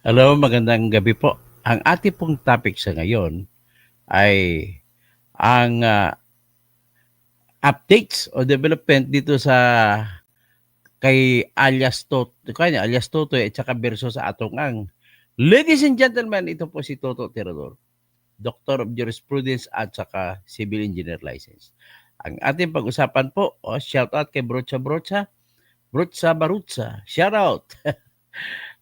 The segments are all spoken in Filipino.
Hello, magandang gabi po. Ang ating pong topic sa ngayon ay ang updates o development dito sa kay alias Totoy at saka versus sa atong ang. Ladies and gentlemen, ito po si Toto Tirador, Doctor of Jurisprudence at saka Civil Engineer License. Ang ating pag-usapan po, shout out kay Brocha Brocha, Brocha Barutsa, shout out.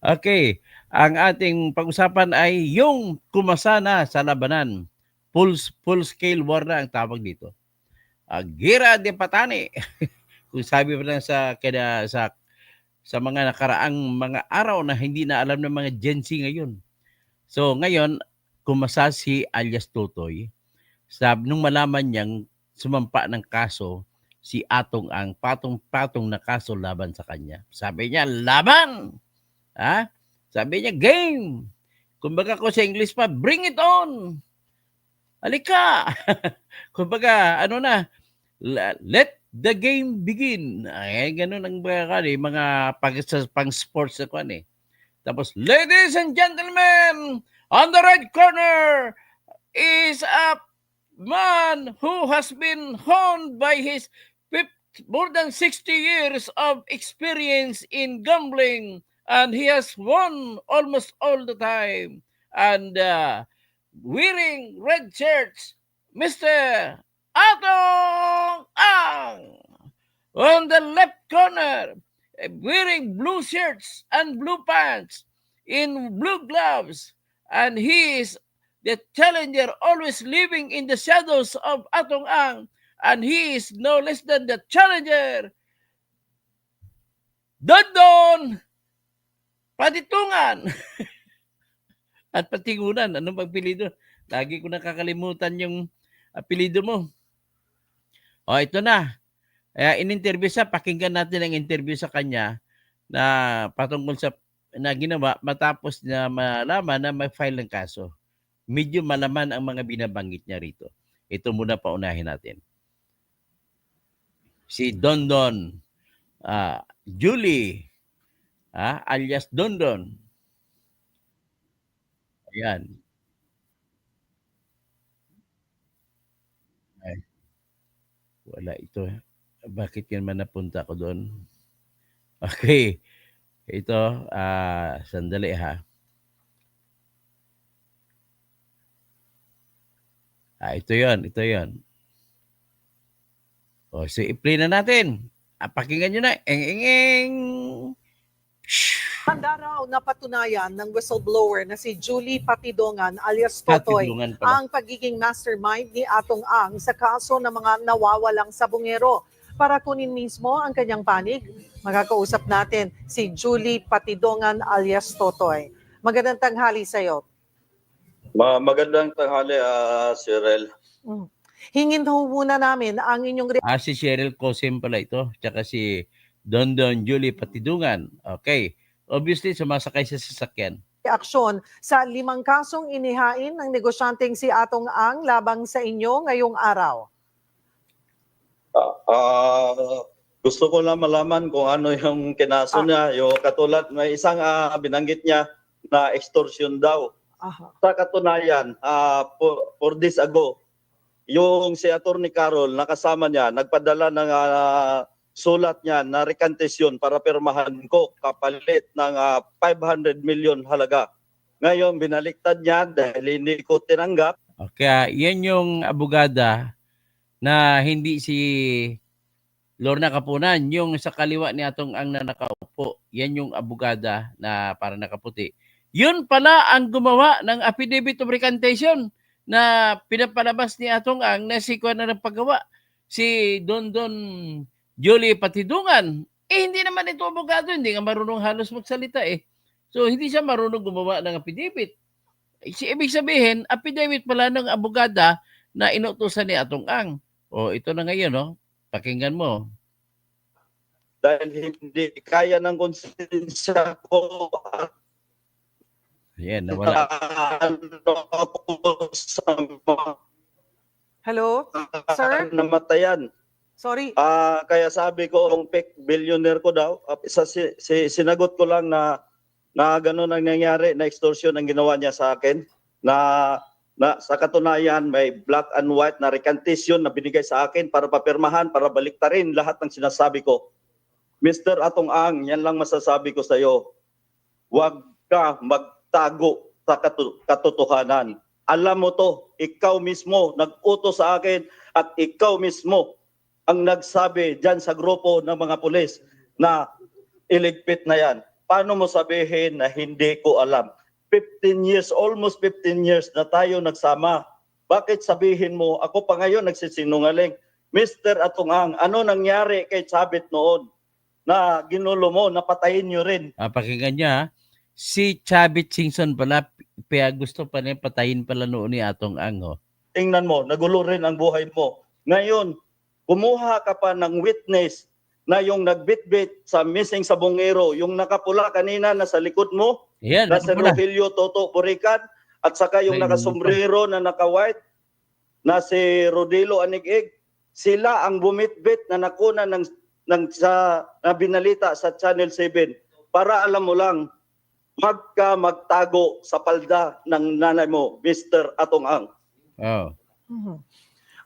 Okay, ang ating pag-usapan ay yung kumasana sa labanan. Full scale war na ang tawag dito. Gira de Patani. Kung sabi pa lang sa mga nakaraang mga araw na hindi na alam ng mga Gen Z ngayon. So ngayon, kumasa si alias Totoy. Nung malaman niyang sumampa ng kaso si Atong ang patong-patong na kaso laban sa kanya. Sabi niya, laban! Ha? Sabi niya, game! Kumbaga ko sa English pa, bring it on! Halika! Kumbaga, ano na, let the game begin. Ay, ganun ang mga pang-sports na kwan eh. Tapos, ladies and gentlemen, on the red corner is a man who has been honed by his more than 60 years of experience in gambling, and he has won almost all the time. And wearing red shirts, Mr. Atong Ang. On the left corner, wearing blue shirts and blue pants, in blue gloves, and he is the challenger, always living in the shadows of Atong Ang, and he is no less than the challenger, Dondon Patitungan. At Patingunan, anong apelido? Lagi ko nakakalimutan yung apelido mo. O, ito na. In-interview siya, pakinggan natin ang interview sa kanya na patungkol sa na ginawa matapos na malaman na may file ng kaso. Medyo malaman ang mga binabanggit niya rito. Ito muna paunahin natin. Si Dondon Julie alias Dondon. Ayan. Ay, wala ito. Bakit yan man napunta ko doon? Okay. Ito, sandali ha. Ito yon, ito yon. O, so i-play na natin. Pakinggan nyo na. Eng. Handa raw na patunayan ng whistleblower na si Julie Patidongan alias Totoy ang pagiging mastermind ni Atong Ang sa kaso ng mga nawawalang sabungero. Para kunin mismo ang kanyang panig, makakausap natin si Julie Patidongan alias Totoy. Magandang tanghali sa iyo. Magandang tanghali, Cheryl. Hingin ho muna namin ang inyong... si Cheryl Cosim pala ito, tsaka si Dondon Julie Patidungan. Okay. Obviously, sumasakay sa sasakyan. Aksyon sa 5 kasong inihain ng negosyanteng si Atong Ang labang sa inyo ngayong araw. Gusto ko lang malaman kung ano yung kinaso niya. Yung katulad, may isang binanggit niya na extortion daw. Sa katunayan, 4 days ago, yung si Attorney Carol, nakasama niya, nagpadala ng sulat niya na recantation para pirmahan ko kapalit ng 500 million halaga. Ngayon, binaliktad niya dahil hindi ko tinanggap. Okay, yan yung abogada na hindi si Lorna Kapunan, yung sa kaliwa ni Atong Ang na nakaupo. Yan yung abogada na para nakaputi. Yun pala ang gumawa ng affidavit of recantation na pinapalabas ni Atong Ang na si Kuan na paggawa. Si Dondon Julie Patidungan. Hindi naman ito abogado, hindi nga marunong halos magsalita eh. So hindi siya marunong gumawa ng affidavit. Ibig sabihin, affidavit pala ng abogada na inutusan ni Atong Ang. O ito na ngayon, no? Pakinggan mo. Dahil hindi kaya ng konsensya ko. Ayan, nawala. Hello, sir? Namatayan. Sorry. Kaya sabi ko, ang fake billionaire ko daw, sinagot ko lang na na gano'n ang nangyari, na extortion ang ginawa niya sa akin, na sa katunayan may black and white na recantation na binigay sa akin para papirmahan, para baliktarin lahat ng sinasabi ko. Mr. Atong Ang, yan lang masasabi ko sa iyo. Huwag ka magtago sa katotohanan. Alam mo to, ikaw mismo nag-utos sa akin at ikaw mismo ang nagsabi dyan sa grupo ng mga pulis na iligpit na yan. Paano mo sabihin na hindi ko alam? 15 years, almost 15 years na tayo nagsama. Bakit sabihin mo, ako pa ngayon nagsisinungaling? Mr. Atong Ang, ano nangyari kay Chavit noon na ginulo mo, napatayin nyo rin? Pakinggan niya, si Chavit Singson pala, gusto pa niya patayin pala noon ni Atong Ang. Oh. Tingnan mo, nagulo rin ang buhay mo. Ngayon, kumuha ka pa ng witness na yung nagbitbit sa missing sa Bungero, yung nakapula kanina na sa likod mo, Yan, na si Rogelio Toto Burican, at saka yung nakasombrero na naka-white, na si Rodilo Anigig, sila ang bumitbit na nakuna na binalita sa Channel 7. Para alam mo lang, magtago sa palda ng nanay mo, Mr. Atong Ang. Oh.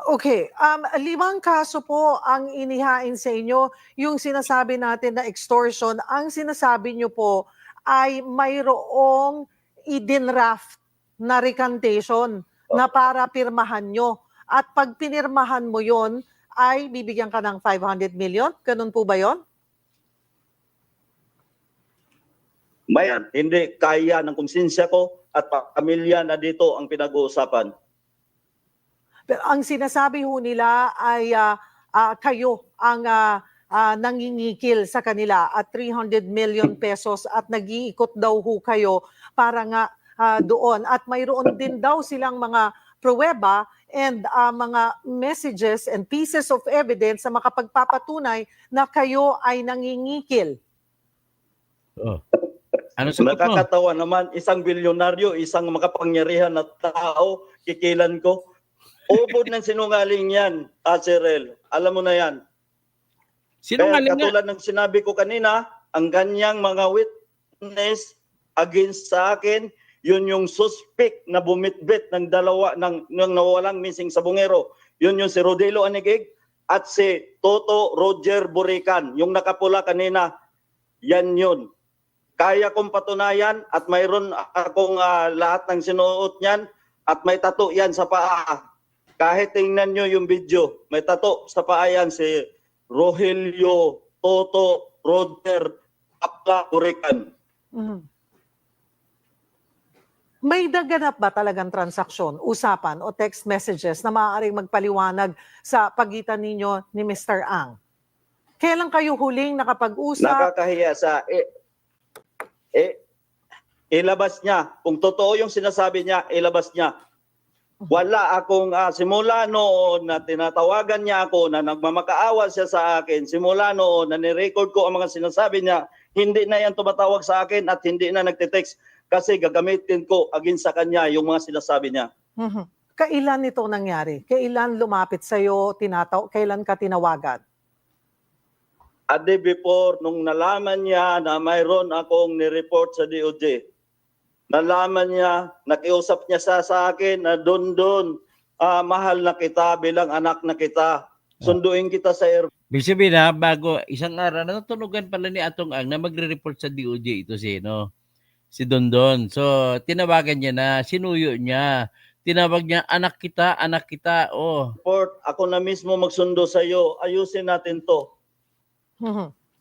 Okay, 5 kaso po ang inihain sa inyo. Yung sinasabi natin na extortion, ang sinasabi nyo po ay mayroong idinraft na recantation na para pirmahan nyo. At pag pinirmahan mo yon ay bibigyan ka ng 500 million? Ganun po ba yon? Mayan, hindi kaya ng konsensya ko at pamilya na dito ang pinag-uusapan. Pero ang sinasabi ho nila ay kayo ang nangingikil sa kanila at 300 million pesos at nag-iikot daw ho kayo para nga doon. At mayroon din daw silang mga pruweba and mga messages and pieces of evidence na makapagpapatunay na kayo ay nangingikil. Oh. Ano sagot mo? Nakakatawa naman, isang bilyonaryo, isang makapangyarihan na tao, kikilan ko. Ubod ng sinungaling yan, Azerel. Alam mo na yan. Sinungaling Kaya katulad ng sinabi ko kanina, ang ganyang mga witness against sa akin, yun yung suspect na bumitbit ng dalawa ng nawawalang missing sa Bungero. Yun yung si Rodelo Anigig at si Toto Roger Burican. Yung nakapula kanina, yan yun. Kaya kong patunayan at mayroon akong lahat ng sinuot niyan at may tato yan sa paa. Kahit tingnan nyo yung video, may tato sa paa yan si Rogelio Toto Roger Apla Burican. May naganap ba talagang transaksyon, usapan o text messages na maaaring magpaliwanag sa pagitan ninyo ni Mr. Ang? Kailan kayo huling nakapag-usap? Nakakahiya sa ilabas niya. Kung totoo yung sinasabi niya, ilabas niya. Wala akong simula noon na tinatawagan niya ako na nagmamakaawa siya sa akin. Simula noon na nirecord ko ang mga sinasabi niya, hindi na yan tumatawag sa akin at hindi na nagtitext kasi gagamitin ko against sa kanya yung mga sinasabi niya. Kailan ito nangyari? Kailan lumapit sa'yo? Kailan ka tinawagan? A day before, nung nalaman niya na mayroon akong nireport sa DOJ, nalaman niya, nakiusap niya sa akin na doon, mahal na kita bilang anak na kita. Sunduin kita sa airport. Ibig sabihin na, bago isang araw, natutunugan pala ni Atong Ang na magre-report sa DOJ ito si Dondon. So, tinawagan niya na, sinuyo niya. Tinawag niya, anak kita, oh. Ako na mismo magsundo sa iyo, ayusin natin to.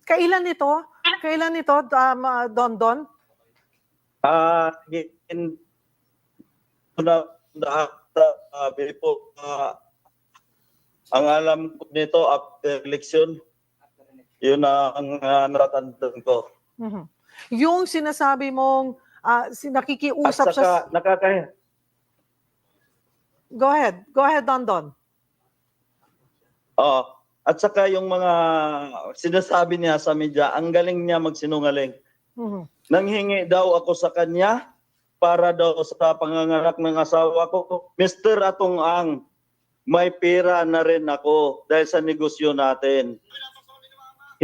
Kailan ito? Dondon? Ang alam ko nito after election, yun ang natatandaan ko. Yung sinasabi mong nakikiusap at saka, siya... Go ahead, Dondon. At saka yung mga sinasabi niya sa media, ang galing niya magsinungaling. Nanghingi daw ako sa kanya para daw sa panganganak ng asawa ko. Mr. Atong Ang, may pera na rin ako dahil sa negosyo natin.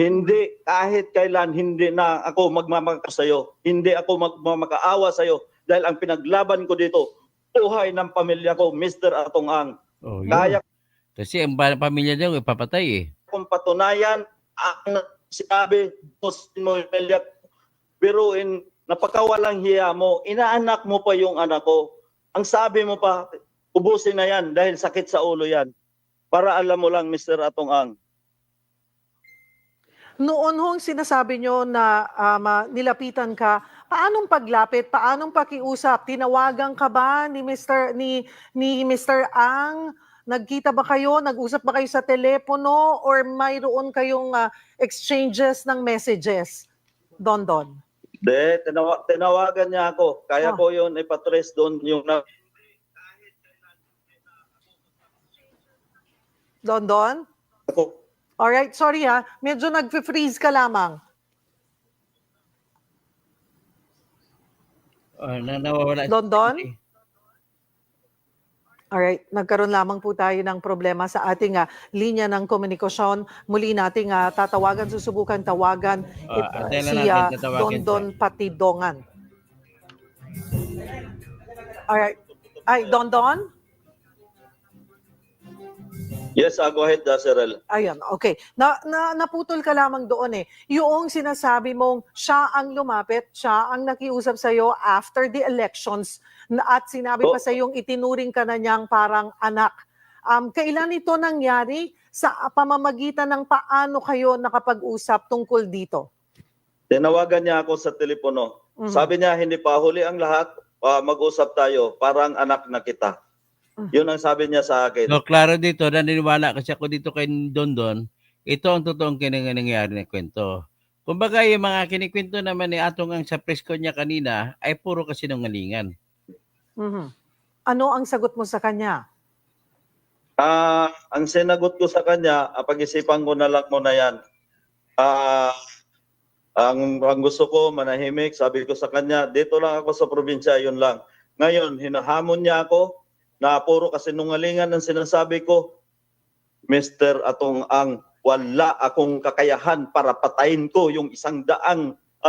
hindi, kahit kailan, hindi na ako magmamakaawa sa'yo. Hindi ako magmamakaawa sa'yo dahil ang pinaglaban ko dito, buhay ng pamilya ko, Mr. Atong Ang. Oh, yun. Kaya Kasi ang pamilya daw ipapatay eh. kung patunayan ang sinabi mo sa pamilya, biruin, napakawalang hiya mo, inaanak mo pa yung anak ko. Ang sabi mo pa, ubusin na yan dahil sakit sa ulo yan. Para alam mo lang, Mr. Atong Ang. Noon hong sinasabi nyo na nilapitan ka, paanong paglapit, paanong pakiusap? Tinawagan ka ba ni Mr. Ang? Nagkita ba kayo? Nag-usap ba kayo sa telepono? Or mayroon kayong exchanges ng messages? Don. De, tinawagan niya ako. Kaya ko yun ipatrace doon yung Don? ako. Alright, sorry ha. Medyo nag-freeze ka lamang. Nawawala. Don? Alright, nagkaroon lamang po tayo ng problema sa ating linya ng komunikasyon. Muli nating tatawagan, susubukan tawagan si Don Patidongan. Alright. Ay, Don? Yes, go ahead, Sirel. Ayun, okay. Naputol ka lamang doon eh. Yung sinasabi mong siya ang lumapit, siya ang nakiusap sa'yo after the elections at sinabi pa sa'yong itinuring ka na niyang parang anak. Kailan ito nangyari? Sa pamamagitan ng paano kayo nakapag-usap tungkol dito? Tinawagan niya ako sa telepono. Sabi niya, hindi pa huli ang lahat, mag-usap tayo, parang anak na kita. Yun ang sabi niya sa akin. So, klaro dito, naniniwala kasi ako dito kay Don, ito ang totoong nangyayari na kwento. Kumbaga, yung mga kinikwento naman ni Atong Ang sa press ko niya kanina, ay puro kasinungalingan. Ano ang sagot mo sa kanya? Ang sinagot ko sa kanya, pag-isipan ko na lang muna yan. Ang gusto ko, manahimik, sabi ko sa kanya, dito lang ako sa probinsya, yun lang. Ngayon, hinahamon niya ako, na puro kasinungalingan ang sinasabi ko, Mr. Atong Ang, wala akong kakayahan para patayin ko yung 100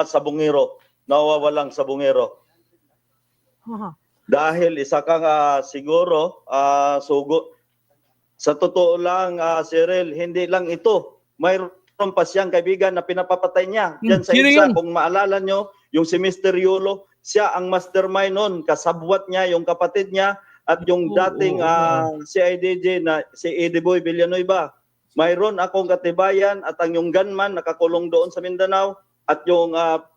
sabungero, nawawalang sabungero. Dahil isa kang siguro, sugo. Sa totoo lang, Cyril, hindi lang ito. Mayroon pa siyang kaibigan na pinapapatay niya. Diyan sa isa, kung maalala nyo, yung si Mr. Yulo, siya ang mastermind nun, kasabwat niya, yung kapatid niya, at yung dating CIDJ na si Ediboy Villanueva. Mayroon akong katibayan at ang yung gunman nakakulong doon sa Mindanao at yung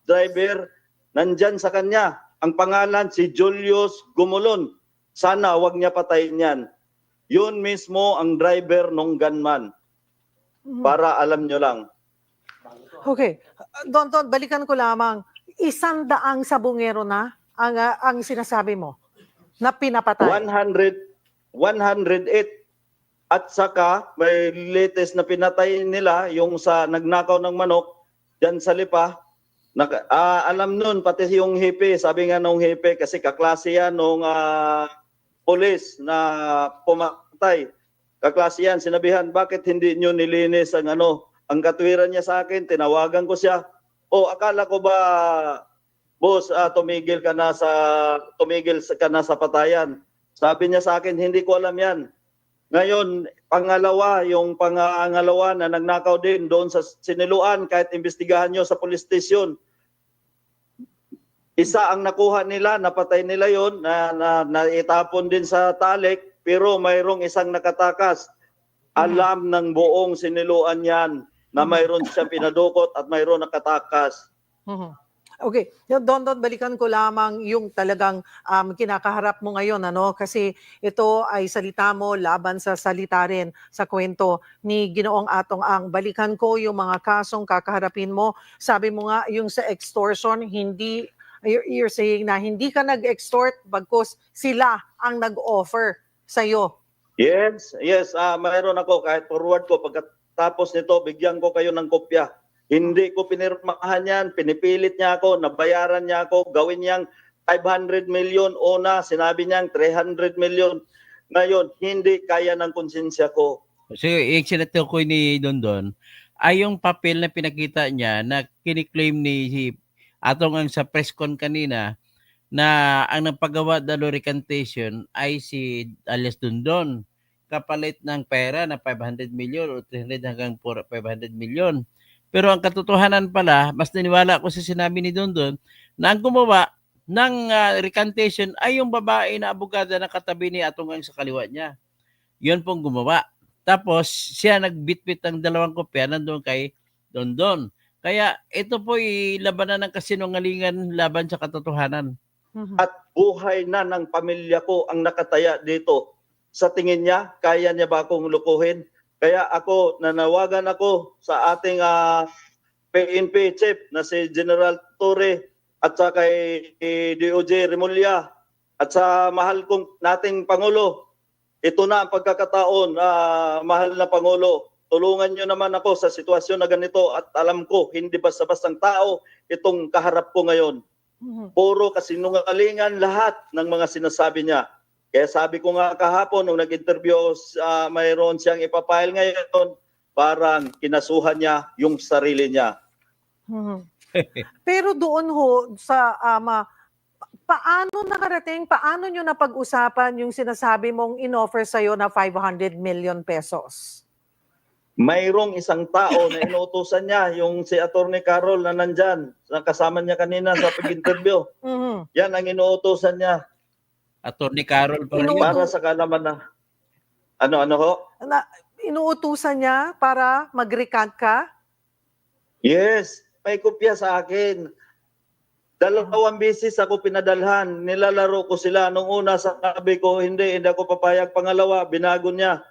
driver nandyan sa kanya. Ang pangalan si Julius Gumulon. Sana wag niya patayin yan. Yun mismo ang driver ng gunman. Para alam nyo lang. Okay. Don, balikan ko lamang. 100 sabungero na ang sinasabi mo na pinapatay. 108. At saka may latest na pinatay nila yung sa nagnakaw ng manok diyan sa Lipa. Alam nun pati yung hepe, sabi nga nung hepe kasi kaklase yan nung pulis na pumatay. Kaklase yan, sinabihan, bakit hindi nyo nilinis ang ang katwiran niya sa akin, tinawagan ko siya. Akala ko ba boss, tumigil ka na sa patayan. Sabi niya sa akin, hindi ko alam yan. Ngayon, yung pangalawa na nagnakaw din doon sa Siniluan, kahit imbestigahan nyo sa police station. Isa ang nakuha nila, napatay nila yon na itapon din sa Talik, pero mayroong isang nakatakas. Alam ng buong Siniluan yan na mayroon siyang pinadukot at mayroon nakatakas. Okay, Don, balikan ko lamang yung talagang kinakaharap mo ngayon, kasi ito ay salita mo laban sa salita rin sa kwento ni Ginoong Atong Ang. Balikan ko yung mga kasong kakaharapin mo. Sabi mo nga yung sa extortion, you're saying na hindi ka nag-extort bagkus sila ang nag-offer sa'yo. Yes, mayroon ako kahit forward ko pagkatapos nito, bigyan ko kayo ng kopya. Hindi ko pinirmahan yan, pinipilit niya ako, nabayaran niya ako, gawin niyang 500 million, una, sinabi niyang 300 million. Ngayon, hindi kaya ng konsensya ko. So, yung sinato ko ni Don, ay yung papel na pinakita niya na kiniklaim ni Atong Ang sa press con kanina na ang nagpagawa ng recantation ay si alias Dondon kapalit ng pera na 500 million o 300 hanggang 500 million. Pero ang katotohanan pala, mas naniwala ko sa sinabi ni Dondon na ang gumawa ng recantation ay yung babae na abogada na katabi ni Atong Ang sa kaliwa niya. Yun pong gumawa. Tapos siya nagbitbit ng 2 kopya nandoon kay Dondon. Kaya ito po labanan ng kasinungalingan laban sa katotohanan. At buhay na ng pamilya ko ang nakataya dito. Sa tingin niya, kaya niya ba akong lukuhin? Kaya ako, nanawagan ako sa ating PNP chief na si General Torre at sa kay DOJ Remulla at sa mahal kong nating Pangulo. Ito na ang pagkakataon, mahal na Pangulo. Tulungan niyo naman ako sa sitwasyon na ganito at alam ko, hindi basta-bastang tao itong kaharap ko ngayon. Puro kasinungalingan lahat ng mga sinasabi niya. Kaya sabi ko nga kahapon nung nag-interview, mayroon siyang ipapile ngayon, parang kinasuhan niya yung sarili niya. Pero doon ho sa paano nakarating, paano nyo napag-usapan yung sinasabi mong in-offer sa'yo na 500 million pesos? Mayroong isang tao na inuutusan niya, yung si Attorney Carol na nandyan, na kasama niya kanina sa pag-interview. Yan ang inuutusan niya. Attorney Carol pa rin. Para sa kalaman na, ano ho? Inuutusan niya para mag-recant ka? Yes, may kopya sa akin. 2 beses ako pinadalhan, nilalaro ko sila. Nung una sabi ko, hindi ako papayag. Pangalawa, binago niya.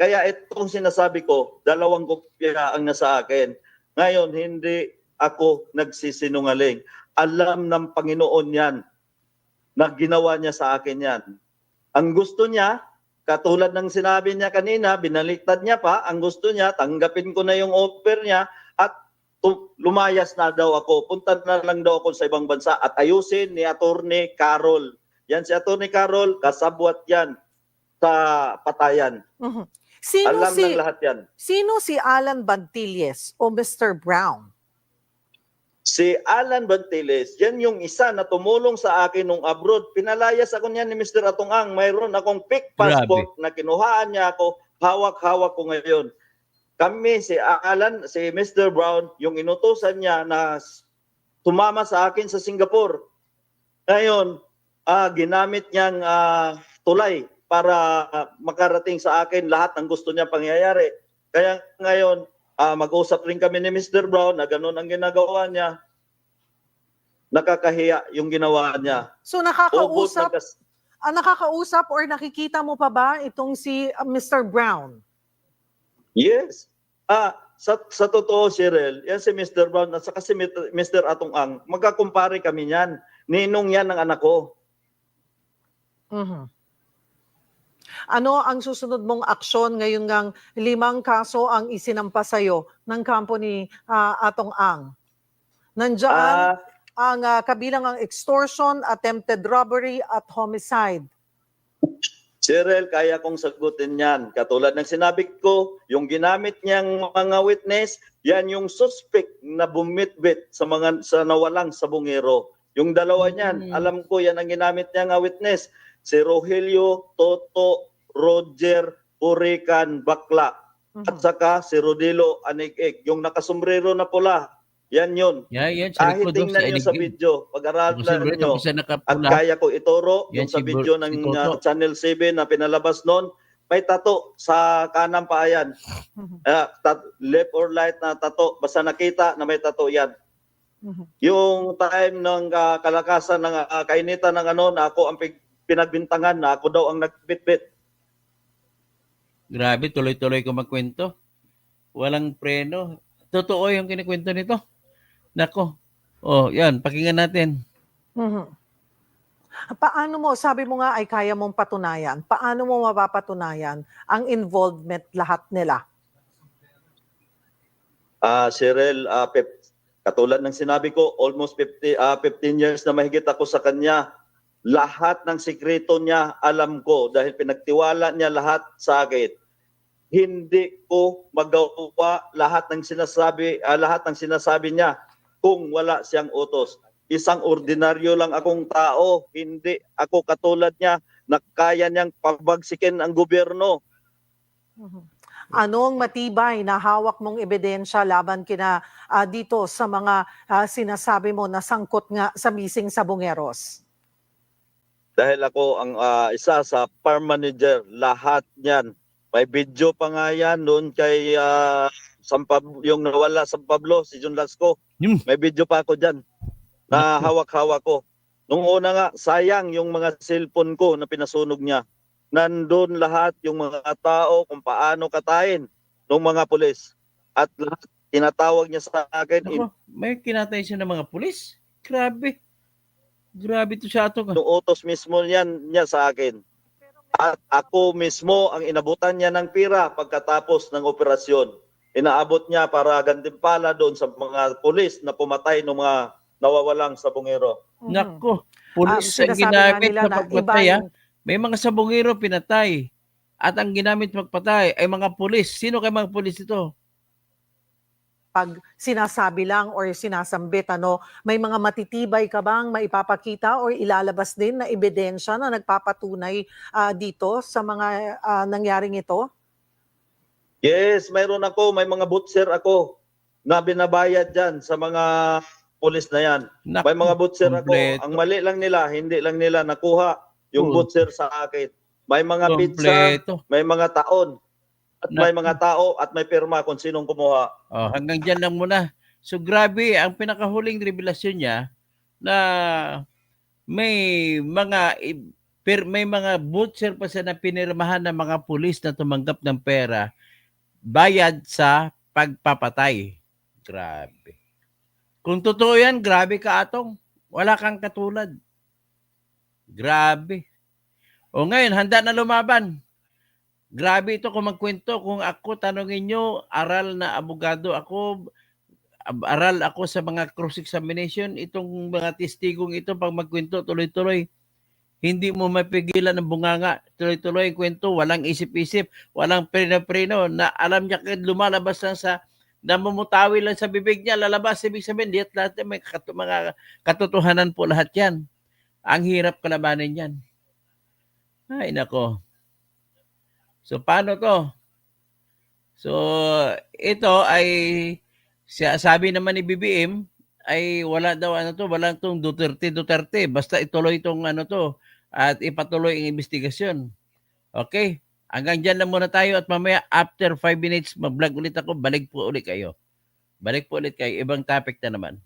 Kaya itong sinasabi ko, 2 kopya ang nasa akin. Ngayon, hindi ako nagsisinungaling. Alam ng Panginoon yan na ginawa niya sa akin yan. Ang gusto niya, katulad ng sinabi niya kanina, binaliktad niya pa, ang gusto niya, tanggapin ko na yung offer niya at lumayas na daw ako. Punta na lang daw ako sa ibang bansa at ayusin ni Attorney Carol. Yan si Attorney Carol, kasabwat yan sa patayan. Alam ng lahat yan. Sino si Alan Bantilles o Mr. Brown? Si Alan Bantilles, yan yung isa na tumulong sa akin nung abroad. Pinalayas ako niyan ni Mr. Atong Ang. Mayroon akong fake passport na kinuhaan niya ako. Hawak-hawak ko ngayon. Kami, si Alan, si Mr. Brown, yung inutusan niya na tumama sa akin sa Singapore. Ngayon, ginamit niyang tulay para makarating sa akin lahat ng gusto niya pangyayari. Kaya ngayon, mag-usap rin kami ni Mr. Brown na ganun ang ginagawa niya. Nakakahiya yung ginawa niya. So nakakausap or nakikita mo pa ba itong si Mr. Brown? Yes. Sa totoo, Cheryl, yan si Mr. Brown at saka si Mr. Atong Ang, magkakumpare kami niyan. Ninong yan ng anak ko. Ano ang susunod mong aksyon ngayon ngang 5 kaso ang isinampa sa'yo ng kampo ni Atong Ang? Nandiyan ang kabilang ang extortion, attempted robbery at homicide. Cheryl, kaya kong sagutin yan. Katulad ng sinabi ko, yung ginamit niyang mga witness, yan yung suspect na bumitbit sa nawalang sabungero. Yung dalawa niyan, alam ko yan ang ginamit niya nga witness. Si Rogelio, Toto, Roger, Purikan, Bakla. At saka si Rodilo Anigig, yung nakasombrero na pula. Yan yun. Yan, Kahit tingnan nyo sa video, pag-aralan nyo, at kaya ko ituro, yung sa video ng Channel 7 na pinalabas noon, may tato sa kanang paa yan. Left or right na tato, basta nakita na may tato yan. Yung time ng kalakasan ng kainitan ng na ako ang pinagbintangan na ako daw ang nagbitbit. Grabe, tuloy-tuloy ko magkwento. Walang preno. Totoo yung kinikwento nito. Nako. Yan, pakinggan natin. Paano mo, sabi mo nga ay kaya mong patunayan, paano mo mapapatunayan ang involvement lahat nila? Cheryl, katulad ng sinabi ko, almost 15 years na mahigit ako sa kanya. Lahat ng sikreto niya alam ko dahil pinagtiwala niya lahat sa akin. hindi ko magawa lahat ng sinasabi niya kung wala siyang utos. Isang ordinaryo lang akong tao, hindi ako katulad niya na kaya niyang pabagsikin ang gobyerno. Anong matibay na hawak mong ebidensya laban kina dito sa mga sinasabi mo na sangkot nga sa missing Sabongeros? Dahil ako ang isa sa farm manager, lahat niyan. May video pa nga yan noon kay yung nawala sa Pablo, si John Lasco. May video pa ako dyan na hawak-hawak ko. Nung una nga, sayang yung mga cellphone ko na pinasunog niya. Nandun lahat yung mga tao kung paano katayin ng mga pulis. At lahat tinatawag niya sa akin. Ako, may kinatay siya ng mga pulis? Grabe. Grabe to siya ito. Yung utos mismo niya sa akin. At ako mismo ang inabutan niya ng pira pagkatapos ng operasyon. Inaabot niya para gantimpala doon sa mga pulis na pumatay ng mga nawawalang sabongero. Nako, pulis ang sinasabi nga ginamit nila sa na pagpatay. ibang- May mga sabongero pinatay. At ang ginamit pagpatay ay mga pulis. Sino kay mga pulis ito? Pag sinasabi lang or sinasambit, may mga matitibay ka bang maipapakita or ilalabas din na ebidensya na nagpapatunay dito sa mga nangyaring ito? Yes, mayroon ako. May mga butcher ako na binabayad dyan sa mga pulis na yan. Naku, May mga butcher ako. kompleto. Ang mali lang nila, hindi lang nila nakuha yung butcher sa akin. May mga pizza, Kompleto. may mga taon. At may mga tao at may pirma kung sinong kumuha. Oh, hanggang dyan lang muna. So grabe, ang pinakahuling revelasyon niya na may mga butcher pa siya na pinirmahan ng mga pulis na tumanggap ng pera bayad sa pagpapatay. Grabe. Kung totoo yan, grabe ka, Atong. Wala kang katulad. Grabe. O ngayon, handa na lumaban. Grabe ito kung magkwento. Kung ako, tanongin nyo, aral na abogado ako, aral ako sa mga cross-examination, itong mga testigong ito, pag magkwento, tuloy-tuloy, hindi mo mapigilan ng bunganga. Tuloy-tuloy ang kwento, walang isip-isip, walang preno-preno, na alam niya kahit lumalabas lang sa, namumutawi lang sa bibig niya, lalabas, ibig sabihin, lahat may mga katotohanan po lahat yan. Ang hirap kalabanin yan. Ay, nako. So, paano to? So, ito ay, sabi naman ni BBM, ay wala daw walang tong Duterte. Basta ituloy itong to, at ipatuloy ang investigasyon. Okay? Hanggang dyan lang muna tayo at mamaya after 5 minutes, mag-vlog ulit ako, balik po ulit kayo. Ibang topic na naman.